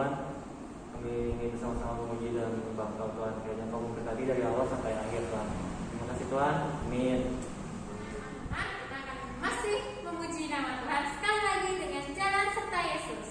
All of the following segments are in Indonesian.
Tuhan, kami ingin sama-sama memuji dan menyembah Engkau Tuhan. Kiranya Engkau memberkati dari awal sampai akhir Tuhan. Terima kasih Tuhan, amin. Kita akan masih memuji nama Tuhan sekali lagi dengan Jalan Serta Yesus.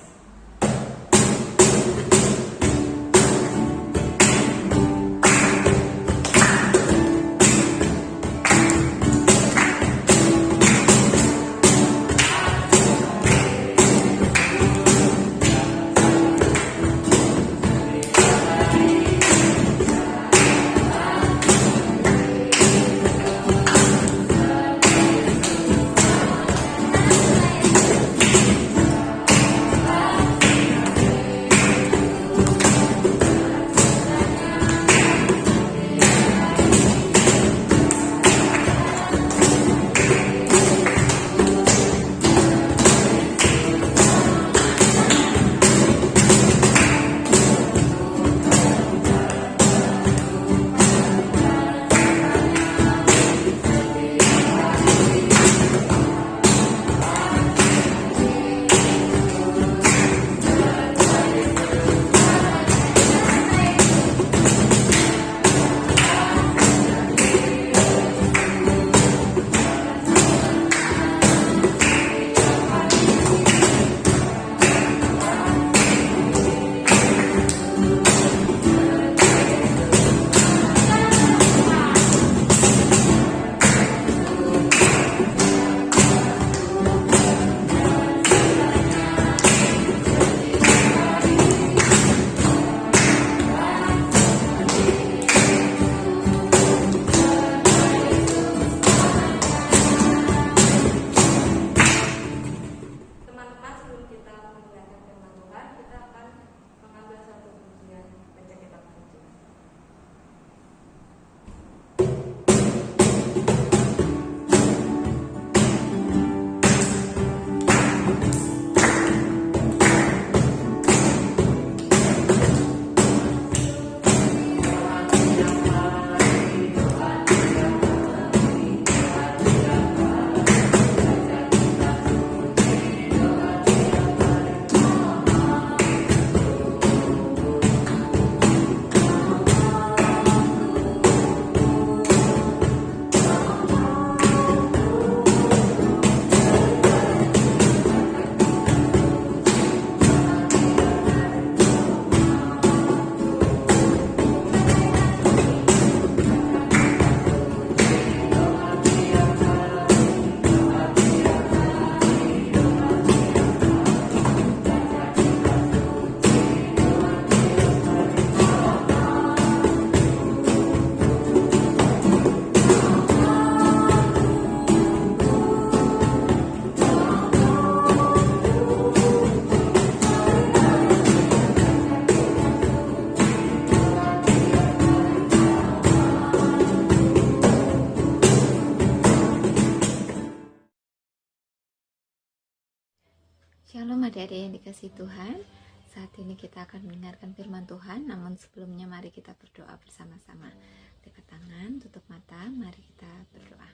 Shalom adik-adik yang dikasihi Tuhan. Saat ini kita akan mendengarkan firman Tuhan. Namun sebelumnya mari kita berdoa bersama-sama. Dekat tangan, tutup mata, mari kita berdoa.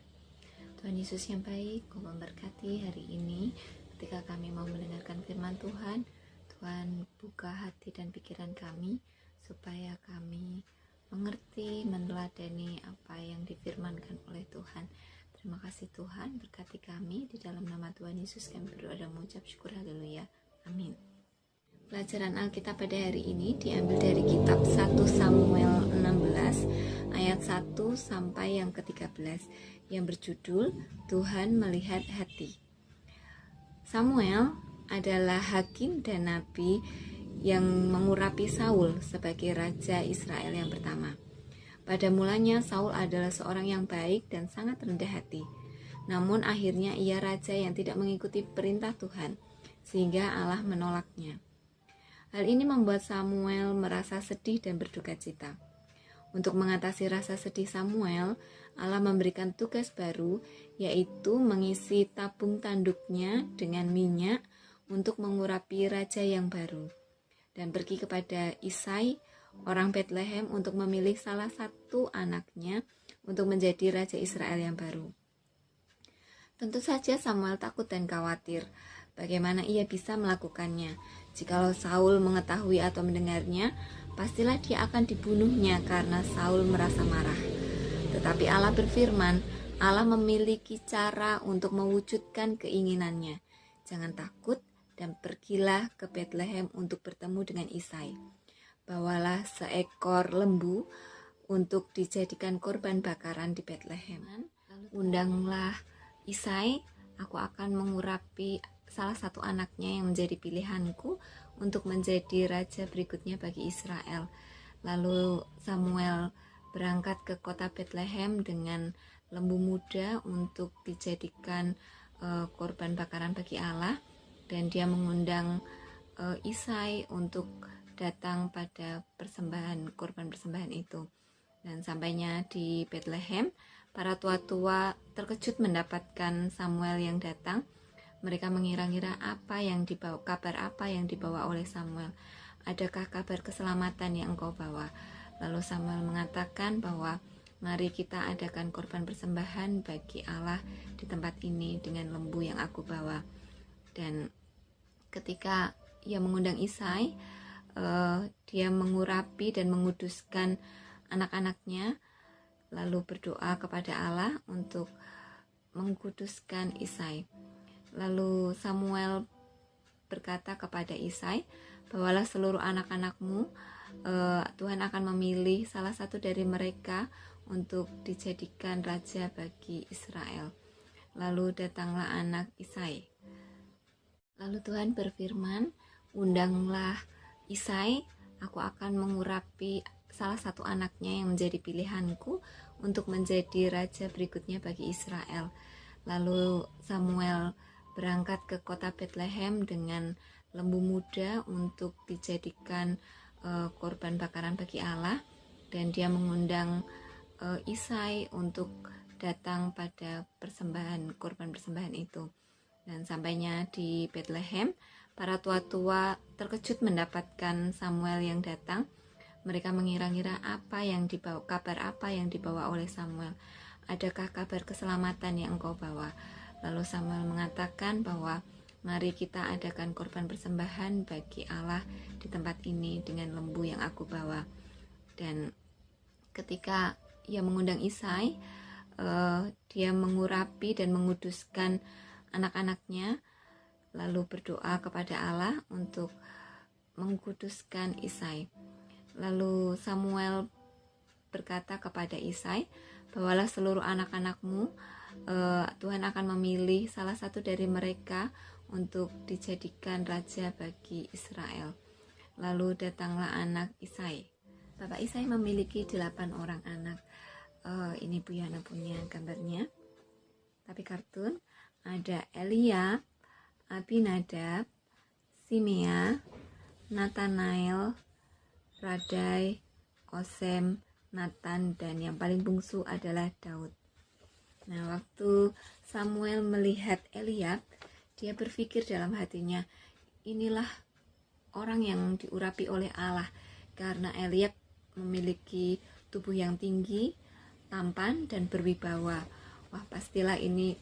Tuhan Yesus yang baik, Kau memberkati hari ini ketika kami mau mendengarkan firman Tuhan. Tuhan buka hati dan pikiran kami supaya kami mengerti, meneladani apa yang difirmankan oleh Tuhan. Terima kasih Tuhan, berkati kami. Di dalam nama Tuhan Yesus kami berdoa dan mengucap syukur, haleluya, amin. Pelajaran Alkitab pada hari ini diambil dari kitab 1 Samuel 16 ayat 1 sampai yang ke-13 yang berjudul Tuhan Melihat Hati. Samuel adalah hakim dan nabi yang mengurapi Saul sebagai raja Israel yang pertama. Pada mulanya Saul adalah seorang yang baik dan sangat rendah hati. Namun akhirnya ia raja yang tidak mengikuti perintah Tuhan, sehingga Allah menolaknya. Hal ini membuat Samuel merasa sedih dan berduka cita. Untuk mengatasi rasa sedih Samuel, Allah memberikan tugas baru, yaitu mengisi tabung tanduknya dengan minyak untuk mengurapi raja yang baru, dan pergi kepada Isai, orang Bethlehem, untuk memilih salah satu anaknya untuk menjadi raja Israel yang baru. Tentu saja Samuel takut dan khawatir bagaimana ia bisa melakukannya. Jikalau Saul mengetahui atau mendengarnya, pastilah dia akan dibunuhnya karena Saul merasa marah. Tetapi Allah berfirman, Allah memiliki cara untuk mewujudkan keinginannya. Jangan takut dan pergilah ke Betlehem untuk bertemu dengan Isai. Bawalah seekor lembu untuk dijadikan korban bakaran di Betlehem. Undanglah Isai, aku akan mengurapi salah satu anaknya yang menjadi pilihanku untuk menjadi raja berikutnya bagi Israel. Lalu Samuel berangkat ke kota Betlehem dengan lembu muda untuk dijadikan korban bakaran bagi Allah, dan dia mengundang Isai untuk datang pada korban persembahan itu. Dan sampainya di Betlehem, para tua-tua terkejut mendapatkan Samuel yang datang. Mereka mengira-ngira kabar apa yang dibawa oleh Samuel. Adakah kabar keselamatan yang engkau bawa? Lalu Samuel mengatakan bahwa mari kita adakan korban persembahan bagi Allah di tempat ini dengan lembu yang aku bawa. Dan ketika ia mengundang Isai, dia mengurapi dan menguduskan anak-anaknya, lalu berdoa kepada Allah untuk mengkuduskan Isai. Lalu Samuel berkata kepada Isai, bawalah seluruh anak-anakmu, Tuhan akan memilih salah satu dari mereka untuk dijadikan raja bagi Israel. Lalu datanglah anak Isai. Lalu Tuhan berfirman, undanglah Isai, aku akan mengurapi salah satu anaknya yang menjadi pilihanku untuk menjadi raja berikutnya bagi Israel. Lalu Samuel berangkat ke kota Betlehem dengan lembu muda untuk dijadikan korban bakaran bagi Allah, dan dia mengundang Isai untuk datang pada korban persembahan itu. Dan sampainya di Betlehem, para tua-tua terkejut mendapatkan Samuel yang datang. Mereka mengira-ngira kabar apa yang dibawa oleh Samuel. Adakah kabar keselamatan yang engkau bawa? Lalu Samuel mengatakan bahwa mari kita adakan korban persembahan bagi Allah di tempat ini dengan lembu yang aku bawa. Dan ketika ia mengundang Isai, dia mengurapi dan menguduskan anak-anaknya, lalu berdoa kepada Allah untuk mengkuduskan Isai. Lalu Samuel berkata kepada Isai, bawalah seluruh anak-anakmu, Tuhan akan memilih salah satu dari mereka untuk dijadikan raja bagi Israel. Lalu datanglah anak Isai. Bapak Isai memiliki 8 orang anak. Ini Bu Yana punya gambarnya, tapi kartun. Ada Eliab, Abinadab, Simea, Nathanael, Radai, Osem, Nathan, dan yang paling bungsu adalah Daud. Nah, waktu Samuel melihat Eliab, dia berpikir dalam hatinya, inilah orang yang diurapi oleh Allah, karena Eliab memiliki tubuh yang tinggi, tampan, dan berwibawa. Wah, pastilah ini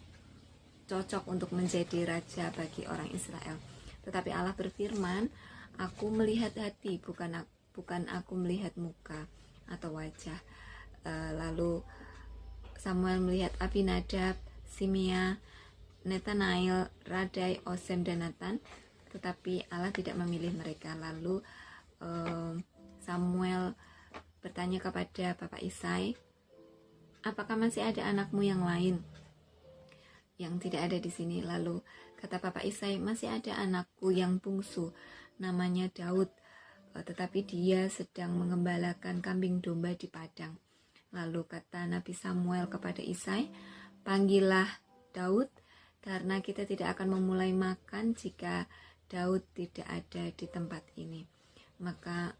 cocok untuk menjadi raja bagi orang Israel. Tetapi Allah berfirman, aku melihat hati, bukan aku melihat muka atau wajah. Lalu Samuel melihat Abinadab, Simea, Nathanael, Radai, Osem, dan Nathan, tetapi Allah tidak memilih mereka. Lalu Samuel bertanya kepada Bapak Isai, apakah masih ada anakmu yang lain yang tidak ada di sini? Lalu kata Bapak Isai, masih ada anakku yang bungsu, namanya Daud, tetapi dia sedang mengembalakan kambing domba di padang. Lalu kata Nabi Samuel kepada Isai, panggillah Daud, karena kita tidak akan memulai makan jika Daud tidak ada di tempat ini. Maka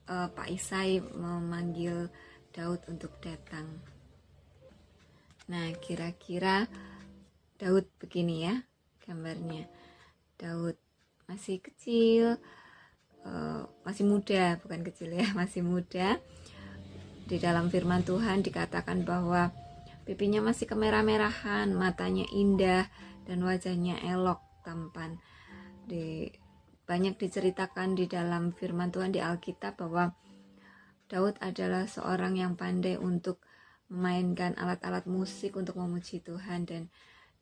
Pak Isai memanggil Daud untuk datang. Nah, kira-kira Daud begini ya gambarnya. Daud masih kecil, masih muda, bukan kecil ya, masih muda. Di dalam firman Tuhan dikatakan bahwa pipinya masih kemerah-merahan, matanya indah, dan wajahnya elok. tampan. Banyak diceritakan di dalam firman Tuhan di Alkitab bahwa Daud adalah seorang yang pandai untuk memainkan alat-alat musik untuk memuji Tuhan, dan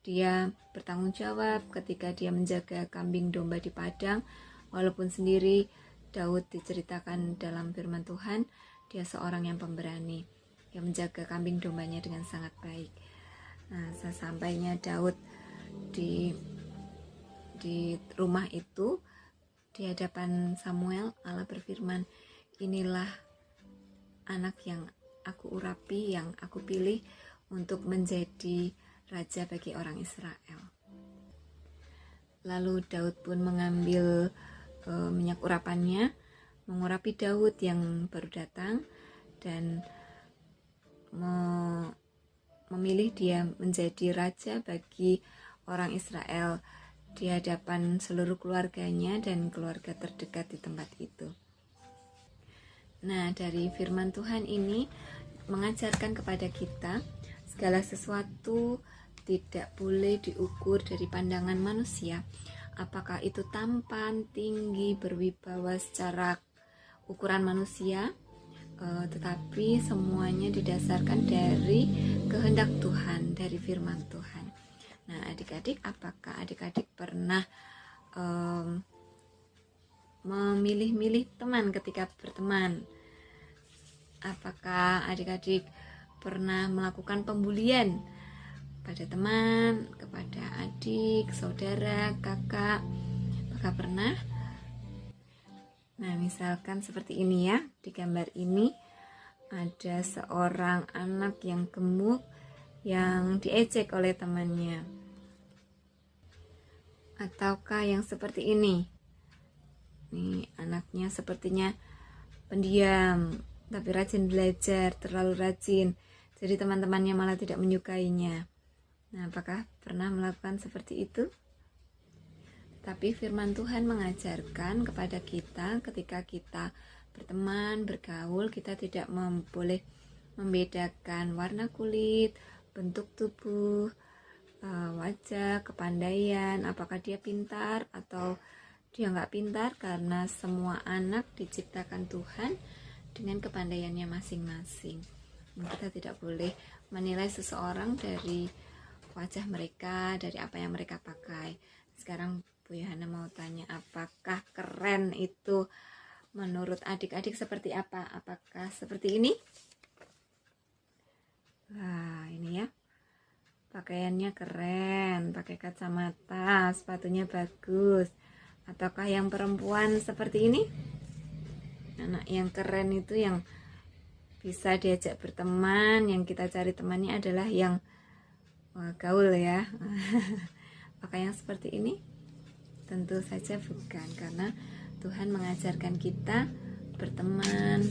dia bertanggung jawab ketika dia menjaga kambing domba di padang. Walaupun sendiri, Daud diceritakan dalam firman Tuhan, dia seorang yang pemberani, yang menjaga kambing dombanya dengan sangat baik. Nah, sesampainya Daud di rumah itu, di hadapan Samuel, Allah berfirman, inilah anak yang aku urapi, yang aku pilih untuk menjadi raja bagi orang Israel. Lalu Daud pun mengambil minyak urapannya, mengurapi Daud yang baru datang, dan memilih dia menjadi raja bagi orang Israel di hadapan seluruh keluarganya dan keluarga terdekat di tempat itu. Nah, dari firman Tuhan ini mengajarkan kepada kita segala sesuatu tidak boleh diukur dari pandangan manusia, apakah itu tampan, tinggi, berwibawa secara ukuran manusia, tetapi semuanya didasarkan dari kehendak Tuhan, dari firman Tuhan. Nah, adik-adik, apakah adik-adik pernah memilih-milih teman ketika berteman? Apakah adik-adik pernah melakukan pembulian pada teman, kepada adik, saudara, kakak? Apakah pernah? Nah, misalkan seperti ini ya, di gambar ini ada seorang anak yang gemuk yang diejek oleh temannya. Ataukah yang seperti ini? Nih, anaknya sepertinya pendiam, tapi rajin belajar, terlalu rajin. Jadi teman-temannya malah tidak menyukainya. Nah, apakah pernah melakukan seperti itu? Tapi firman Tuhan mengajarkan kepada kita ketika kita berteman, bergaul, kita tidak boleh membedakan warna kulit, bentuk tubuh, wajah, kepandaian, apakah dia pintar atau dia nggak pintar, karena semua anak diciptakan Tuhan dengan kepandaiannya masing-masing. Kita tidak boleh menilai seseorang dari wajah mereka, dari apa yang mereka pakai. Sekarang Bu Yohana mau tanya, apakah keren itu menurut adik-adik seperti apa? Apakah seperti ini? Wah, ini ya. Pakaiannya keren, pakai kacamata, sepatunya bagus. Ataukah yang perempuan seperti ini? Anak yang keren itu yang bisa diajak berteman, yang kita cari temannya adalah yang gaul ya. Apakah yang seperti ini? Tentu saja bukan, karena Tuhan mengajarkan kita berteman,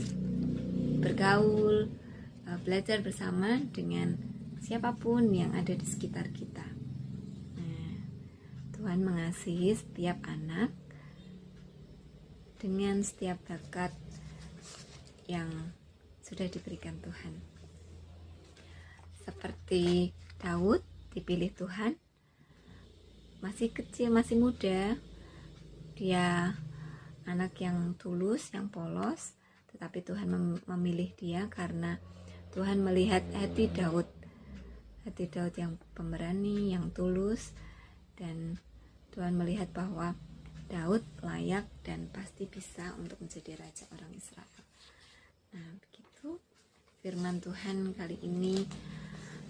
bergaul, belajar bersama dengan siapapun yang ada di sekitar kita. Nah, Tuhan mengasihi setiap anak dengan setiap bakat yang sudah diberikan Tuhan. Seperti Daud dipilih Tuhan, masih kecil, masih muda, dia anak yang tulus, yang polos, tetapi Tuhan memilih dia karena Tuhan melihat hati Daud yang pemberani, yang tulus, dan Tuhan melihat bahwa Daud layak dan pasti bisa untuk menjadi raja orang Israel. Nah, begitu firman Tuhan kali ini.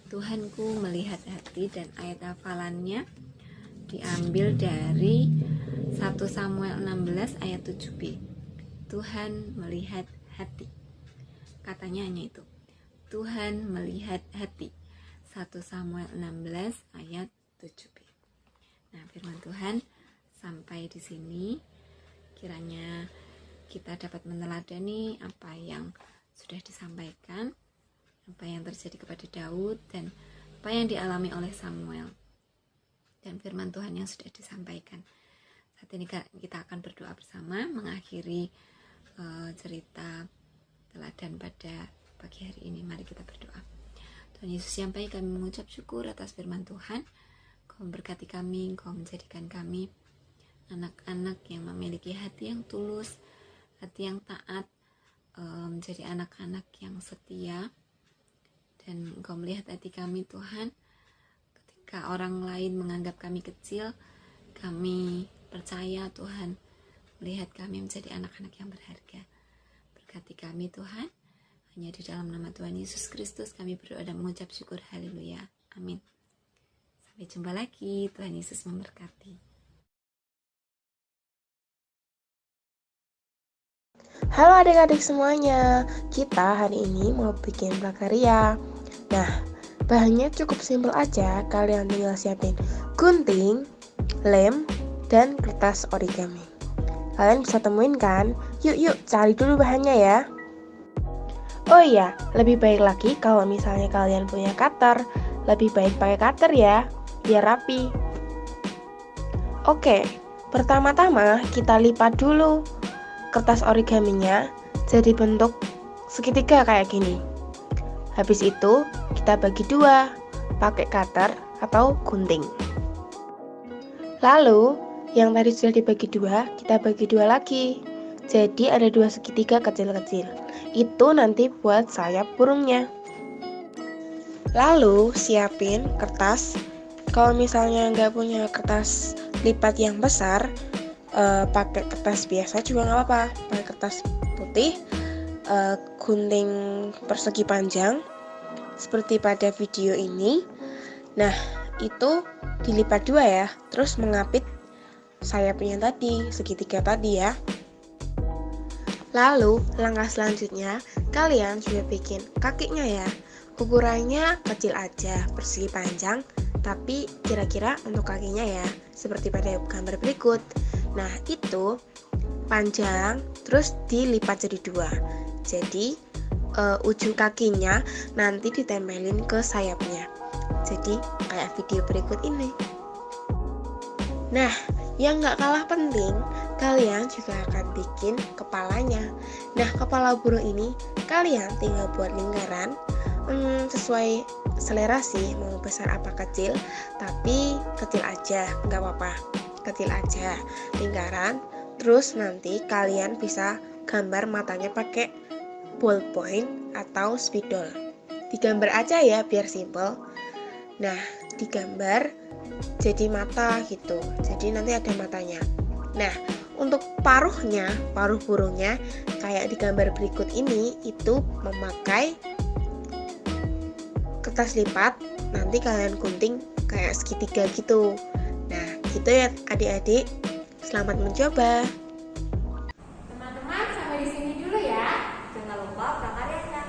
Tuhanku melihat hati, dan ayat hafalannya diambil dari 1 Samuel 16 ayat 7b. Tuhan melihat hati. Katanya hanya itu. Tuhan melihat hati. 1 Samuel 16 ayat 7b. Nah, firman Tuhan sampai di sini. Kiranya kita dapat meneladani apa yang sudah disampaikan, apa yang terjadi kepada Daud, dan apa yang dialami oleh Samuel, dan firman Tuhan yang sudah disampaikan. Saat ini kita akan berdoa bersama mengakhiri cerita teladan pada pagi hari ini. Mari kita berdoa. Tuhan Yesus, yang baik, kami mengucap syukur atas firman Tuhan. Engkau memberkati kami, Engkau menjadikan kami anak-anak yang memiliki hati yang tulus, hati yang taat, menjadi anak-anak yang setia. Dan Engkau melihat hati kami Tuhan, ketika orang lain menganggap kami kecil, kami percaya Tuhan melihat kami menjadi anak-anak yang berharga. Berkati kami Tuhan, hanya di dalam nama Tuhan Yesus Kristus kami berdoa dan mengucap syukur. Haleluya, amin. Sampai jumpa lagi, Tuhan Yesus memberkati. Halo adik-adik semuanya, kita hari ini mau bikin prakarya. Nah, bahannya cukup simpel aja, kalian tinggal siapin gunting, lem, dan kertas origami. Kalian bisa temuin kan? Yuk cari dulu bahannya ya. Oh iya, lebih baik lagi kalau misalnya kalian punya cutter, lebih baik pakai cutter ya, biar rapi. Oke, pertama-tama kita lipat dulu kertas origaminya jadi bentuk segitiga kayak gini. Habis itu kita bagi dua, pakai cutter atau gunting. Lalu yang tadi sudah dibagi dua, kita bagi dua lagi. Jadi ada dua segitiga kecil-kecil. Itu nanti buat sayap burungnya. Lalu siapin kertas. Kalau misalnya nggak punya kertas lipat yang besar, pakai kertas biasa juga nggak apa-apa. Pakai kertas putih, gunting persegi panjang seperti pada video ini. Nah, itu dilipat dua ya, terus mengapit sayapnya tadi, segitiga tadi ya. Lalu langkah selanjutnya kalian juga bikin kakinya ya. Ukurannya kecil aja, persegi panjang, tapi kira-kira untuk kakinya ya, seperti pada gambar berikut. Nah, itu panjang, terus dilipat jadi dua. Jadi ujung kakinya nanti ditempelin ke sayapnya. Jadi kayak video berikut ini. Nah, yang gak kalah penting, kalian juga akan bikin kepalanya. Nah, kepala burung ini kalian tinggal buat lingkaran sesuai selera sih, mau besar apa kecil, tapi kecil aja, gak apa-apa, kecil aja lingkaran. Terus nanti kalian bisa gambar matanya pakai ballpoint atau spidol. Digambar aja ya biar simple. Nah, digambar jadi mata gitu. Jadi nanti ada matanya. Nah, untuk paruh burungnya kayak di gambar berikut ini, itu memakai kertas lipat. Nanti kalian gunting kayak segitiga gitu. Nah, gitu ya adik-adik. Selamat mencoba. Teman-teman, sampai di sini dulu ya. Jangan lupa prakaryakan.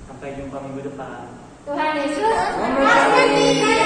Sampai jumpa minggu depan. Tuhan Yesus memberkati.